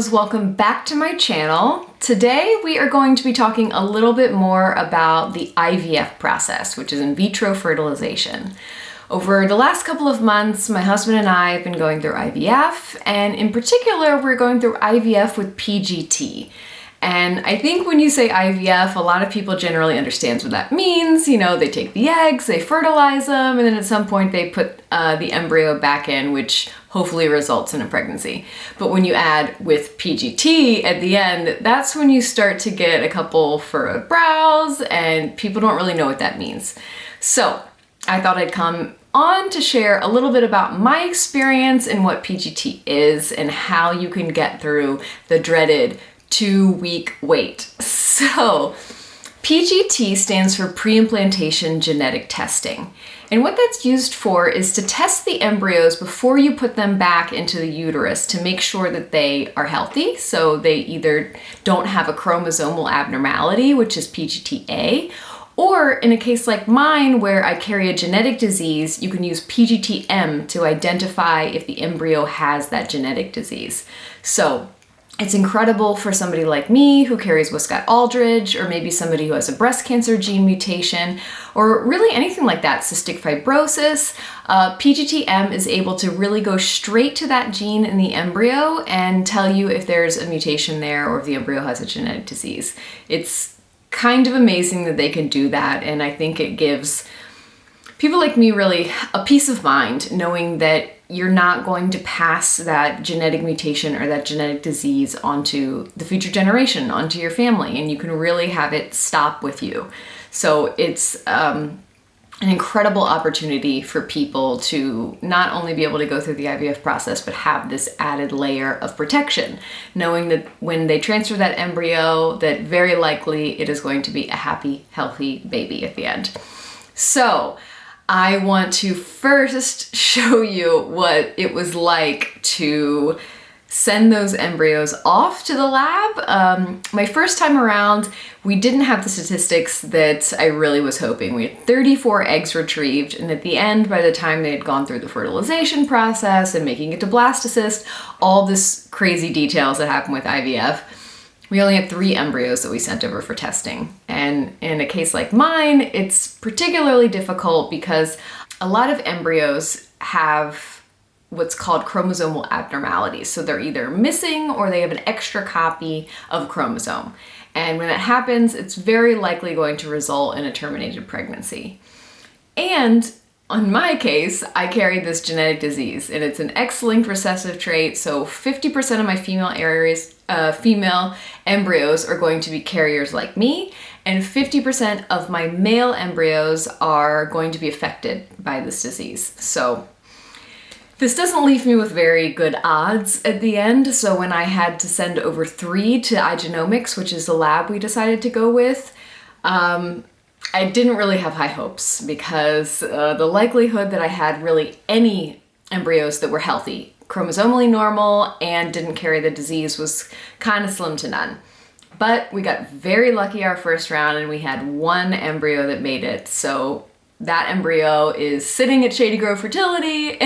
kiddos, welcome back to my channel. Today we are going to be talking a little bit more about the IVF process, which is in vitro fertilization. Over the last couple of months, my husband and I have been going through IVF, and in particular, we're going through IVF with PGT. And I think when you say IVF, a lot of people generally understand what that means. You know, they take the eggs, they fertilize them, and then at some point they put the embryo back in, which hopefully results in a pregnancy. But when you add with PGT at the end, that's when you start to get a couple furrowed brows, and people don't really know what that means. So I thought I'd come on to share a little bit about my experience and what PGT is and how you can get through the dreaded 2-week wait. So PGT stands for pre-implantation genetic testing. And what that's used for is to test the embryos before you put them back into the uterus to make sure that they are healthy. So they either don't have a chromosomal abnormality, which is PGT-A, or in a case like mine where I carry a genetic disease, you can use PGT-M to identify if the embryo has that genetic disease. So it's incredible for somebody like me who carries Wiskott-Aldrich, or maybe somebody who has a breast cancer gene mutation, or really anything like that, cystic fibrosis. PGT-M is able to really go straight to that gene in the embryo and tell you if there's a mutation there or if the embryo has a genetic disease. It's kind of amazing that they can do that, and I think it gives people like me really a peace of mind knowing that you're not going to pass that genetic mutation or that genetic disease onto the future generation, onto your family, and you can really have it stop with you. So it's an incredible opportunity for people to not only be able to go through the IVF process, but have this added layer of protection, knowing that when they transfer that embryo, that very likely it is going to be a happy, healthy baby at the end. So I want to first show you what it was like to send those embryos off to the lab. My first time around, we didn't have the statistics that I really was hoping. We had 34 eggs retrieved, and at the end, by the time they had gone through the fertilization process and making it to blastocyst, all this crazy details that happen with IVF, we only had 3 embryos that we sent over for testing. And in a case like mine, it's particularly difficult because a lot of embryos have what's called chromosomal abnormalities. So they're either missing or they have an extra copy of a chromosome. And when that happens, it's very likely going to result in a terminated pregnancy. And on my case, I carry this genetic disease, and it's an X-linked recessive trait, so 50% of my female embryos are going to be carriers like me, and 50% of my male embryos are going to be affected by this disease. So this doesn't leave me with very good odds at the end, so when I had to send over 3 to Igenomix, which is the lab we decided to go with, I didn't really have high hopes because the likelihood that I had really any embryos that were healthy, chromosomally normal, and didn't carry the disease was kind of slim to none. But we got very lucky our first round, and we had 1 embryo that made it. So that embryo is sitting at Shady Fertility,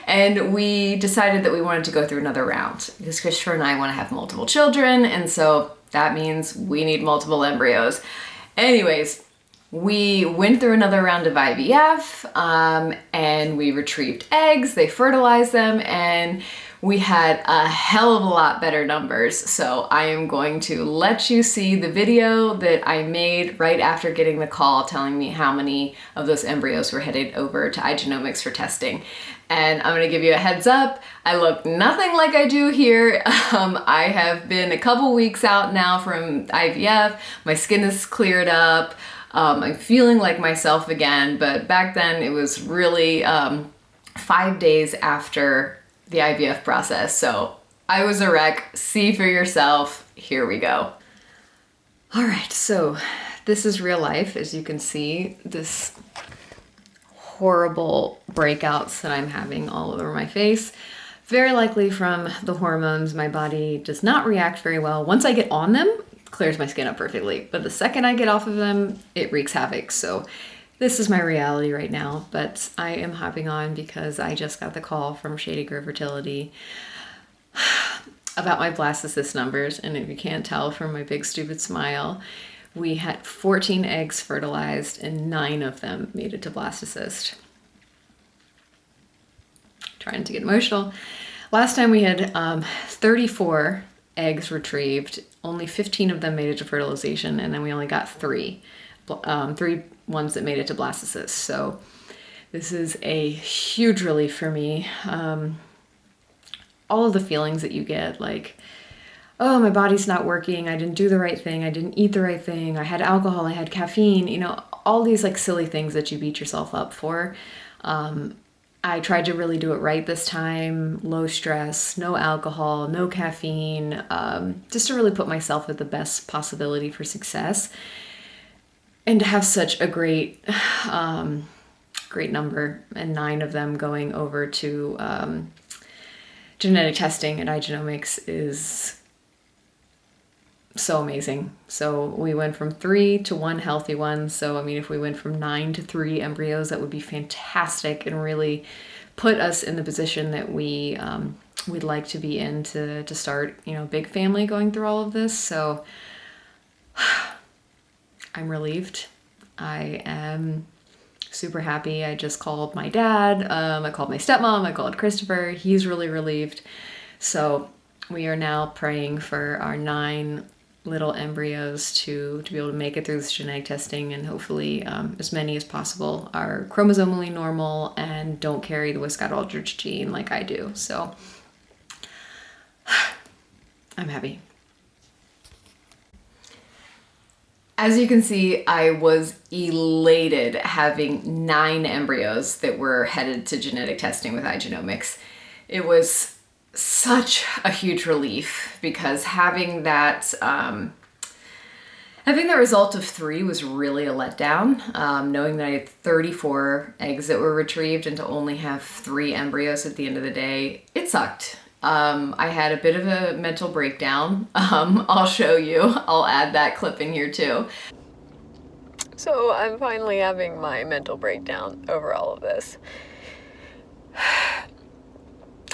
and we decided that we wanted to go through another round because Christopher and I want to have multiple children, and so that means we need multiple embryos. Anyways, we went through another round of IVF, and we retrieved eggs, they fertilized them, and we had a hell of a lot better numbers. So I am going to let you see the video that I made right after getting the call telling me how many of those embryos were headed over to Igenomix for testing. And I'm gonna give you a heads up, I look nothing like I do here. I have been a couple weeks out now from IVF, my skin is cleared up, I'm feeling like myself again, but back then it was really 5 days after the IVF process. So I was a wreck. See for yourself. Here we go. All right, so this is real life. As you can see, this horrible breakouts that I'm having all over my face. Very likely from the hormones. My body does not react very well. Once I get on them, clears my skin up perfectly. But the second I get off of them, it wreaks havoc. So this is my reality right now, but I am hopping on because I just got the call from Shady Fertility. about my blastocyst numbers, and if you can't tell from my big stupid smile, we had 14 eggs fertilized and 9 of them made it to blastocyst. Trying to get emotional. Last time we had 34 eggs retrieved, only 15 of them made it to fertilization, and then we only got 3 ones that made it to blastocyst. So this is a huge relief for me. All of the feelings that you get, like, oh, my body's not working, I didn't do the right thing, I didn't eat the right thing, I had alcohol, I had caffeine, you know, all these like silly things that you beat yourself up for. I tried to really do it right this time. Low stress, no alcohol, no caffeine, just to really put myself at the best possibility for success. And to have such a great number, and 9 of them going over to genetic testing at Igenomix is so amazing. So we went from 3 to 1 healthy one. So, I mean, if we went from 9 to 3 embryos, that would be fantastic and really put us in the position that we'd like to be in to start, you know, big family going through all of this. So I'm relieved. I am super happy. I just called my dad. I called my stepmom. I called Christopher. He's really relieved. So we are now praying for our 9 little embryos to be able to make it through this genetic testing, and hopefully as many as possible are chromosomally normal and don't carry the Wiskott-Aldrich gene like I do. So I'm happy. As you can see, I was elated having 9 embryos that were headed to genetic testing with Igenomix. It was such a huge relief, because having that result of 3 was really a letdown. Knowing that I had 34 eggs that were retrieved and to only have 3 embryos at the end of the day, it sucked. I had a bit of a mental breakdown. I'll show you. I'll add that clip in here too. So I'm finally having my mental breakdown over all of this.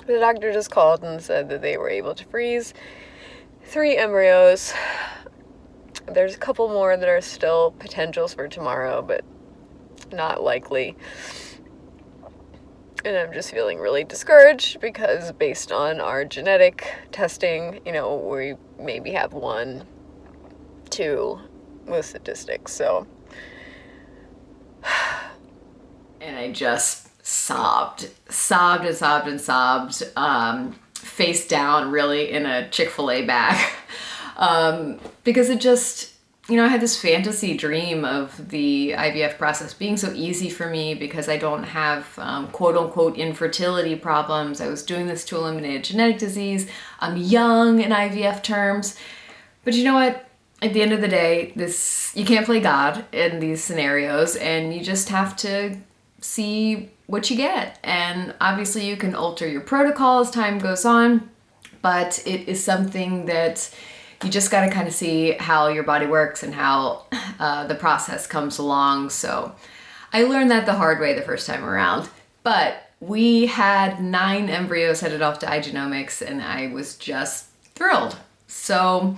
The doctor just called and said that they were able to freeze 3 embryos. There's a couple more that are still potentials for tomorrow, but not likely. And I'm just feeling really discouraged, because based on our genetic testing, you know, we maybe have 1, 2 with statistics. So, and I just sobbed, face down, really, in a Chick-fil-A bag, because it just, you know, I had this fantasy dream of the IVF process being so easy for me because I don't have quote unquote infertility problems. I was doing this to eliminate a genetic disease. I'm young in IVF terms. But you know what? At the end of the day, you can't play God in these scenarios, and you just have to see what you get. And obviously you can alter your protocol as time goes on, but it is something that you just got to kind of see how your body works and how the process comes along. So I learned that the hard way the first time around, but we had 9 embryos headed off to Igenomix, and I was just thrilled. So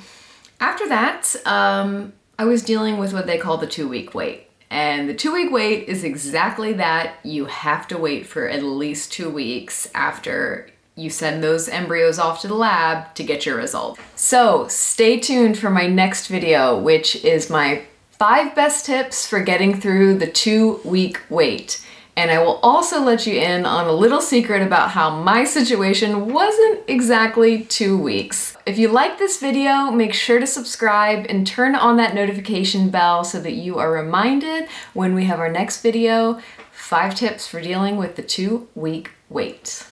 after that, I was dealing with what they call the 2-week wait. And the 2-week wait is exactly that. You have to wait for at least 2 weeks after you send those embryos off to the lab to get your result. So stay tuned for my next video, which is my 5 best tips for getting through the 2-week wait. And I will also let you in on a little secret about how my situation wasn't exactly 2 weeks. If you like this video, make sure to subscribe and turn on that notification bell so that you are reminded when we have our next video, 5 tips for dealing with the 2-week wait.